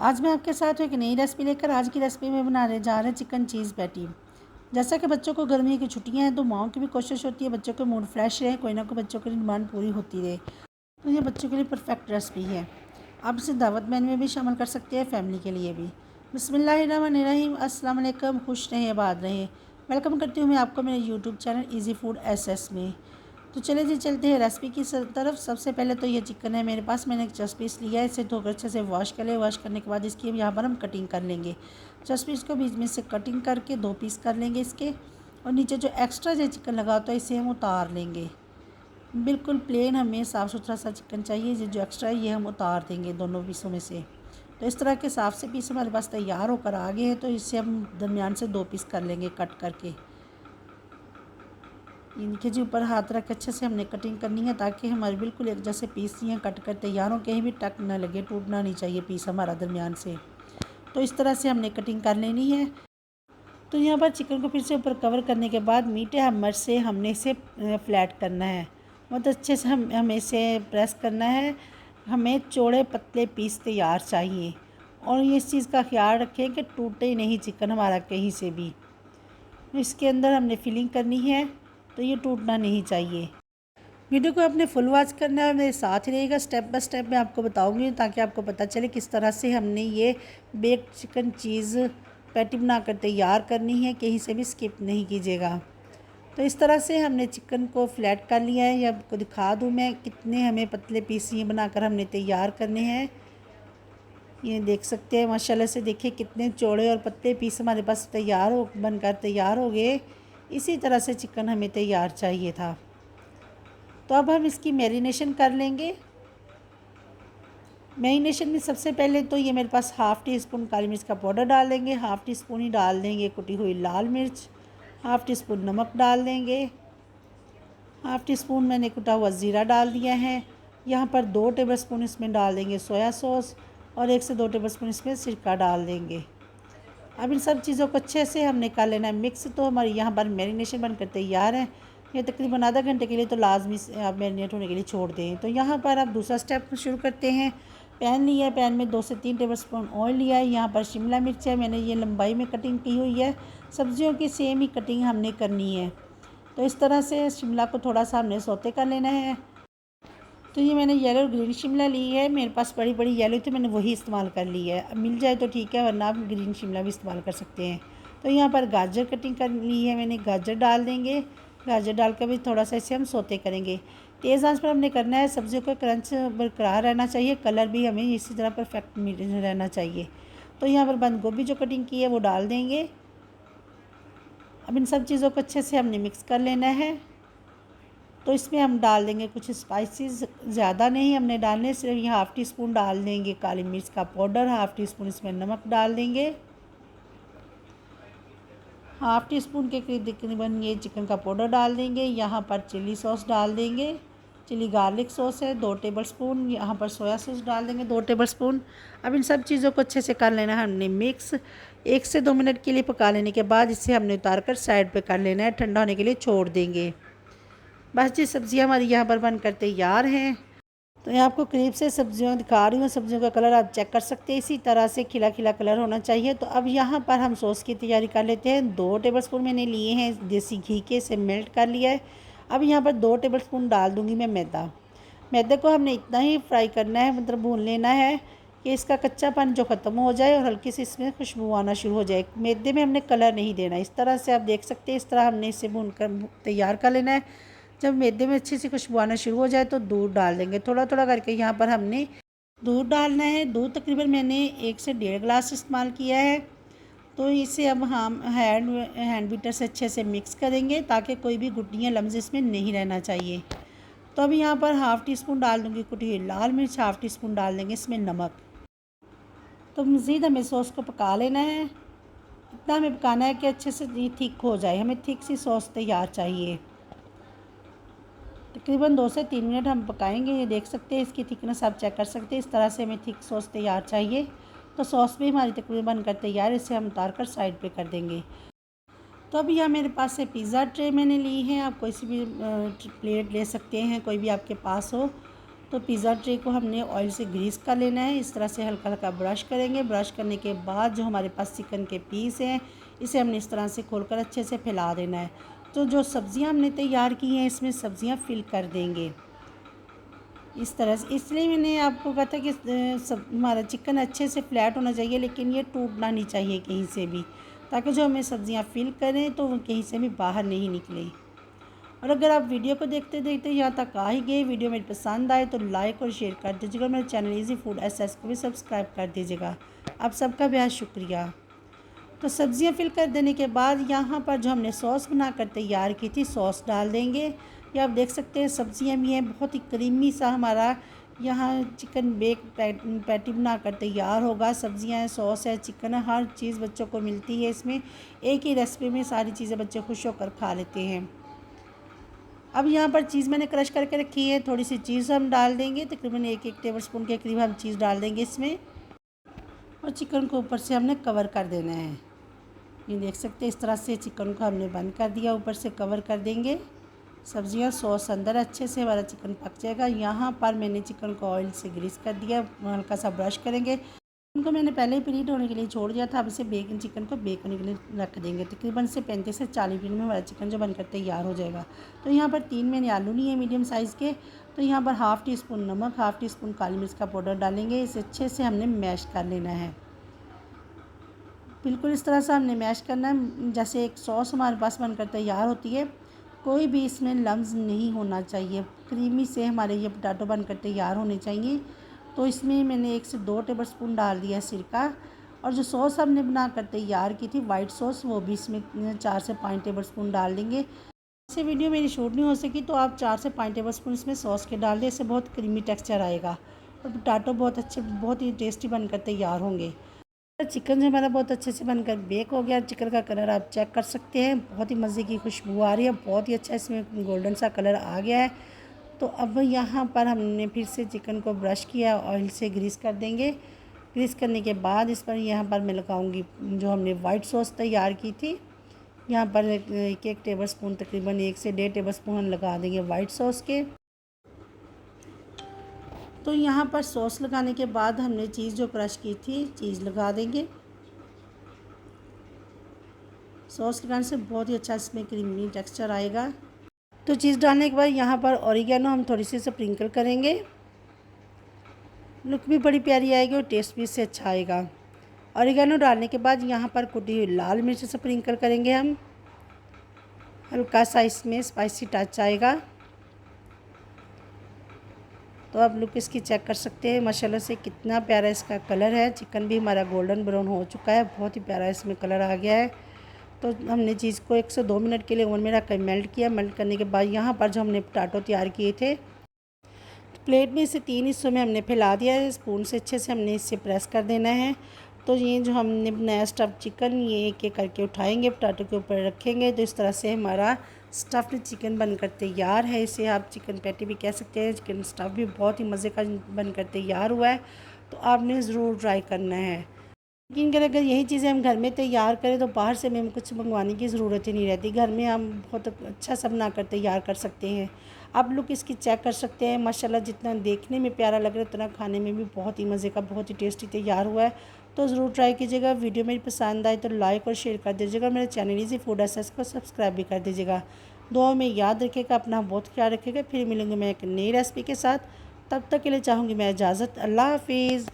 आज मैं आपके साथ एक नई रेसिपी लेकर आज की रेसिपी में बनाने जा रहे हैं चिकन चीज़ पैटी। जैसा कि बच्चों को गर्मी की छुट्टियां हैं तो माओं की भी कोशिश होती है बच्चों के मूड फ्रेश रहे, कोई ना कोई बच्चों की डिमांड पूरी होती रहे। तो ये बच्चों के लिए परफेक्ट रेसिपी है। आप इसे दावत मेन्यू में भी शामिल कर सकते हैं, फैमिली के लिए भी। बिस्मिल्लाहिर्रहमानिर्रहीम, अस्सलाम वालेकुम, खुश रहें, आबाद रहें। वेलकम करती हूँ मैं आपको मेरे YouTube channel easy food SS में। तो चले जी चलते हैं रेसिपी की तरफ। सबसे पहले तो ये चिकन है मेरे पास, मैंने एक 10 पीस लिया है। इसे धोकर अच्छे से वॉश कर ले। वॉश करने के बाद इसकी यहाँ पर हम कटिंग कर लेंगे। 10 पीस को बीच में से कटिंग करके 2 पीस कर लेंगे इसके। और नीचे जो एक्स्ट्रा जो चिकन लगा होता है इसे हम उतार लेंगे। बिल्कुल प्लेन हमें साफ़ सुथरा सा चिकन चाहिए। ये जो एक्स्ट्रा है ये हम उतार देंगे दोनों पीसों में से। तो इस तरह के साफ़ से पीस हमारे पास तैयार होकर आ गए हैं। तो इससे हम दरमियान से 2 पीस कर लेंगे कट करके। इनके जो ऊपर हाथ रख अच्छे से हमने कटिंग करनी है ताकि हमारे बिल्कुल एक जैसे पीस ये कट कर तैयार हो, कहीं भी टक ना लगे, टूटना नहीं चाहिए पीस हमारा दरमियान से। तो इस तरह से हमने कटिंग कर लेनी है। तो यहाँ पर चिकन को फिर से ऊपर कवर करने के बाद मीटे हमर से हमने इसे फ्लैट करना है। बहुत अच्छे से हमें इसे प्रेस करना है। हमें चौड़े पतले पीस तैयार चाहिए। और ये इस चीज़ का ख्याल रखें कि टूटे नहीं चिकन हमारा कहीं से भी। इसके अंदर हमने फिलिंग करनी है तो ये टूटना नहीं चाहिए। वीडियो को आपने फुल वॉच करना है, मेरे साथ रहेगा। स्टेप बाय स्टेप मैं आपको बताऊंगी ताकि आपको पता चले किस तरह से हमने ये बेक्ड चिकन चीज़ पैटी बनाकर तैयार करनी है। कहीं से भी स्किप नहीं कीजिएगा। तो इस तरह से हमने चिकन को फ्लैट कर लिया है। या आपको दिखा दूँ मैं कितने हमें पतले पीस ये बनाकर हमने तैयार करने हैं। ये देख सकते हैं माशाल्लाह से, देखिए कितने चौड़े और पतले पीस हमारे पास बनकर तैयार हो गए। इसी तरह से चिकन हमें तैयार चाहिए था। तो अब हम इसकी मैरिनेशन कर लेंगे। मैरिनेशन में सबसे पहले तो ये मेरे पास हाफ़ टी स्पून काली मिर्च का पाउडर डाल देंगे। हाफ़ टी स्पून ही डाल देंगे कुटी हुई लाल मिर्च। हाफ़ टी स्पून नमक डाल देंगे। हाफ़ टी स्पून मैंने कुटा हुआ ज़ीरा डाल दिया है। यहाँ पर 2 टेबलस्पून इसमें डाल देंगे सोया सॉस और 1 से 2 टेबलस्पून इसमें सिरका डाल देंगे। अब इन सब चीज़ों को अच्छे से हमने कर लेना है मिक्स। तो हमारी यहाँ पर मैरिनेशन बनकर तैयार है। ये तकरीबन आधा घंटे के लिए तो लाजमी आप मैरिनेट होने के लिए छोड़ दें। तो यहाँ पर आप दूसरा स्टेप शुरू करते हैं। पैन लिया है, पैन में 2 से 3 टेबलस्पून ऑयल लिया है। यहाँ पर शिमला मिर्च है, मैंने ये लंबाई में कटिंग की हुई है। सब्जियों की सेम ही कटिंग हमने करनी है। तो इस तरह से शिमला को थोड़ा सा हमने सौते कर लेना है। तो ये मैंने येलो और ग्रीन शिमला ली है। मेरे पास बड़ी बड़ी येलो थी, मैंने वही इस्तेमाल कर ली है। अब मिल जाए तो ठीक है, वरना आप ग्रीन शिमला भी इस्तेमाल कर सकते हैं। तो यहाँ पर गाजर कटिंग कर ली है मैंने, गाजर डाल देंगे। गाजर डालकर भी थोड़ा सा इसे हम सौते करेंगे। तेज़ आंच पर हमने करना है। सब्जियों का क्रंच बरकरार रहना चाहिए, कलर भी हमें इसी तरह परफेक्ट रहना चाहिए। तो यहाँ पर बंद गोभी जो कटिंग की है वो डाल देंगे। अब इन सब चीज़ों को अच्छे से हमने मिक्स कर लेना है। तो इसमें हम डाल देंगे कुछ स्पाइसेस, ज़्यादा नहीं हमने डालने, सिर्फ ये हाफ़ टी स्पून डाल देंगे काली मिर्च का पाउडर। हाफ़ टी स्पून इसमें नमक डाल देंगे। हाफ़ टी स्पून के करीब तकरीबन ये चिकन का पाउडर डाल देंगे। यहाँ पर चिली सॉस डाल देंगे, चिली गार्लिक सॉस है 2 टेबलस्पून। यहाँ पर सोया सॉस डाल देंगे 2 टेबलस्पून। अब इन सब चीज़ों को अच्छे से कर लेना है हमने मिक्स। 1 से 2 मिनट के लिए पका लेने के बाद इसे हमने उतार कर साइड पे कर लेना है, ठंडा होने के लिए छोड़ देंगे। बस जी सब्ज़ियाँ हमारी यहाँ पर बनकर तैयार हैं। तो मैं आपको करीब से सब्जियाँ दिखा रही हूँ। सब्जियों का कलर आप चेक कर सकते हैं, इसी तरह से खिला खिला कलर होना चाहिए। तो अब यहाँ पर हम सॉस की तैयारी कर लेते हैं। 2 टेबलस्पून मैंने लिए हैं देसी घी के, इसे मेल्ट कर लिया है। अब यहाँ पर 2 टेबलस्पून डाल दूँगी मैं मैदा। मैदे को हमने इतना ही फ्राई करना है, मतलब भून लेना है कि इसका कच्चापन जो ख़त्म हो जाए और हल्की सी इसमें खुशबू आना शुरू हो जाए। मैदे में हमने कलर नहीं देना। इस तरह से आप देख सकते हैं, इस तरह हमने इसे भून कर तैयार कर लेना है। जब मैदे में अच्छी सी खुशबू आना शुरू हो जाए तो दूध डाल देंगे। थोड़ा थोड़ा करके यहाँ पर हमने दूध डालना है। दूध तकरीबन मैंने 1 से 1.5 गिलास इस्तेमाल किया है। तो इसे अब हम हैंड बीटर से अच्छे से मिक्स करेंगे ताकि कोई भी गुठलियाँ लम्स इसमें नहीं रहना चाहिए। तो अब यहाँ पर हाफ़ टी स्पून डाल दूँगी कुटी हुई लाल मिर्च। हाफ़ टी स्पून डाल देंगे इसमें नमक। तो मज़ीद हमें सॉस को पका लेना है। इतना हमें पकाना है कि अच्छे से ये थिक हो जाए। हमें थिक सी सॉस तैयार चाहिए। तकरीबन 2 से 3 मिनट हम पकाएंगे। ये देख सकते हैं, इसकी थिकनेस आप चेक कर सकते हैं। इस तरह से हमें थिक सॉस तैयार चाहिए। तो सॉस भी हमारी तकरीबन बनकर तैयार है। इसे हम उतार कर साइड पे कर देंगे। तो अभी यहाँ मेरे पास से पिज़्ज़ा ट्रे मैंने ली है। आप कोई सी भी प्लेट ले सकते हैं, कोई भी आपके पास हो। तो पिज़्ज़ा ट्रे को हमने ऑयल से ग्रीस कर लेना है। इस तरह से हल्का हल्का ब्रश करेंगे। ब्रश करने के बाद जो हमारे पास चिकन के पीस हैं इसे हमने इस तरह से खोलकर अच्छे से फैला देना है। तो जो सब्ज़ियाँ हमने तैयार की हैं इसमें सब्ज़ियाँ फिल कर देंगे इस तरह से। इसलिए मैंने आपको कहा था कि सब हमारा चिकन अच्छे से फ्लैट होना चाहिए, लेकिन ये टूटना नहीं चाहिए कहीं से भी, ताकि जो हमें सब्ज़ियाँ फिल करें तो वो कहीं से भी बाहर नहीं निकले। और अगर आप वीडियो को देखते देखते यहाँ तक आ ही गए, वीडियो मेरी पसंद आए तो लाइक और शेयर कर दीजिएगा। मेरे चैनल इजी फूड एसएस को भी सब्सक्राइब कर दीजिएगा। आप सबका बेहद शुक्रिया। तो सब्ज़ियाँ फिल कर देने के बाद यहाँ पर जो हमने सॉस बनाकर तैयार की थी सॉस डाल देंगे। ये आप देख सकते हैं सब्ज़ियाँ भी हैं, बहुत ही क्रीमी सा हमारा यहाँ चिकन बेक पैटी बनाकर तैयार होगा। सब्ज़ियाँ हैं, सॉस है, चिकन है, हर चीज़ बच्चों को मिलती है इसमें। एक ही रेसिपी में सारी चीज़ें बच्चे खुश होकर खा लेते हैं। अब यहाँ पर चीज़ मैंने क्रश करके रखी है, थोड़ी सी चीज़ हम डाल देंगे, तकरीबन एक टेबल स्पून के करीब हम चीज़ डाल देंगे इसमें। और चिकन को ऊपर से हमने कवर कर देना है। ये देख सकते हैं इस तरह से चिकन को हमने बंद कर दिया, ऊपर से कवर कर देंगे। सब्ज़ियाँ सॉस अंदर अच्छे से हमारा चिकन पक जाएगा। यहाँ पर मैंने चिकन को ऑयल से ग्रीस कर दिया, हल्का सा ब्रश करेंगे। उनको मैंने पहले ही प्रीहीट होने के लिए छोड़ दिया था। अब इसे चिकन को बेक होने के लिए रख देंगे। तकरीबन से 35 से 40 मिनट में हमारा चिकन जो बनकर तैयार हो जाएगा। तो यहाँ पर 3 मैंने आलू लिए हैं मीडियम साइज़ के। तो यहाँ पर हाफ़ टी स्पून नमक, हाफ़ टी स्पून काली मिर्च का पाउडर डालेंगे। इसे अच्छे से हमने मैश कर लेना है। बिल्कुल इस तरह से हमने मैश करना है, जैसे एक सॉस हमारे पास बनकर तैयार होती है। कोई भी इसमें लम्स नहीं होना चाहिए, क्रीमी से हमारे ये पोटैटो बनकर तैयार होने चाहिए। तो इसमें मैंने 1 से 2 टेबल स्पून डाल दिया सिरका। और जो सॉस हमने बनाकर तैयार की थी वाइट सॉस, वो भी इसमें 4 से 5 टेबल स्पून डाल देंगे। इससे वीडियो मेरी शूट नहीं हो सकी तो आप 4 से 5 टेबल स्पून इसमें सॉस के डाल दें, इससे बहुत क्रीमी टेक्सचर आएगा और पोटैटो बहुत अच्छे, बहुत ही टेस्टी बनकर तैयार होंगे। चिकन जो हमारा बहुत अच्छे से बनकर बेक हो गया। चिकन का कलर आप चेक कर सकते हैं, बहुत ही मज़े की खुशबू आ रही है, बहुत ही अच्छा इसमें गोल्डन सा कलर आ गया है। तो अब यहाँ पर हमने फिर से चिकन को ब्रश किया, ऑयल से ग्रीस कर देंगे। ग्रीस करने के बाद इस पर यहाँ पर मैं लगाऊंगी जो हमने वाइट सॉस तैयार की थी। यहाँ पर एक टेबल स्पून, तकरीबन 1 से 1.5 टेबल स्पून हम लगा देंगे वाइट सॉस के। तो यहाँ पर सॉस लगाने के बाद हमने चीज़ जो क्रश की थी चीज़ लगा देंगे। सॉस लगाने से बहुत ही अच्छा इसमें क्रीमी टेक्सचर आएगा। तो चीज़ डालने के बाद यहाँ पर ऑरिगेनो हम थोड़ी सी स्प्रिंकल करेंगे। लुक भी बड़ी प्यारी आएगी और टेस्ट भी इससे अच्छा आएगा। ऑरिगेनो डालने के बाद यहाँ पर कुटी हुई लाल मिर्च स्प्रिंकल करेंगे हम, हल्का सा इसमें स्पाइसी टच आएगा। तो आप लुक इसकी चेक कर सकते हैं, माशाल्लाह से कितना प्यारा इसका कलर है। चिकन भी हमारा गोल्डन ब्राउन हो चुका है, बहुत ही प्यारा इसमें कलर आ गया है। तो हमने चीज़ को 1 से 2 मिनट के लिए ओवन में रखकर मेल्ट किया। मेल्ट करने के बाद यहाँ पर जो हमने पोटैटो तैयार किए थे, प्लेट में इसे 3 हिस्सों में हमने फैला दिया है। स्पून से अच्छे से हमने इसे प्रेस कर देना है। तो ये जो हमने बनाया स्टफ़ चिकन, ये एक एक करके उठाएंगे, पोटैटो के ऊपर रखेंगे। तो इस तरह से हमारा स्टफ़्ड चिकन बनकर तैयार है। इसे आप चिकन पैटी भी कह सकते हैं। चिकन स्टफ़ भी बहुत ही मज़े का बनकर तैयार हुआ है, तो आपने ज़रूर ट्राई करना है। लेकिन अगर यही चीज़ें हम घर में तैयार करें तो बाहर से हमें कुछ मंगवाने की ज़रूरत ही नहीं रहती, घर में हम बहुत अच्छा सा बनाकर तैयार कर सकते हैं। आप लोग इसकी चेक कर सकते हैं, माशाल्लाह जितना देखने में प्यारा लग रहा है उतना खाने में भी बहुत ही मज़े का, बहुत ही टेस्टी तैयार हुआ है। तो ज़रूर ट्राई कीजिएगा। वीडियो मेरी पसंद आए तो लाइक और शेयर कर दीजिएगा। मेरे चैनल इजी फूड एसएस को सब्सक्राइब भी कर दीजिएगा। दुआ में याद रखिएगा, अपना बहुत ख्याल रखिएगा। फिर मिलूँगी मैं एक नई रेसिपी के साथ, तब तक के लिए चाहूँगी मैं इजाज़त। अल्लाह हाफिज़।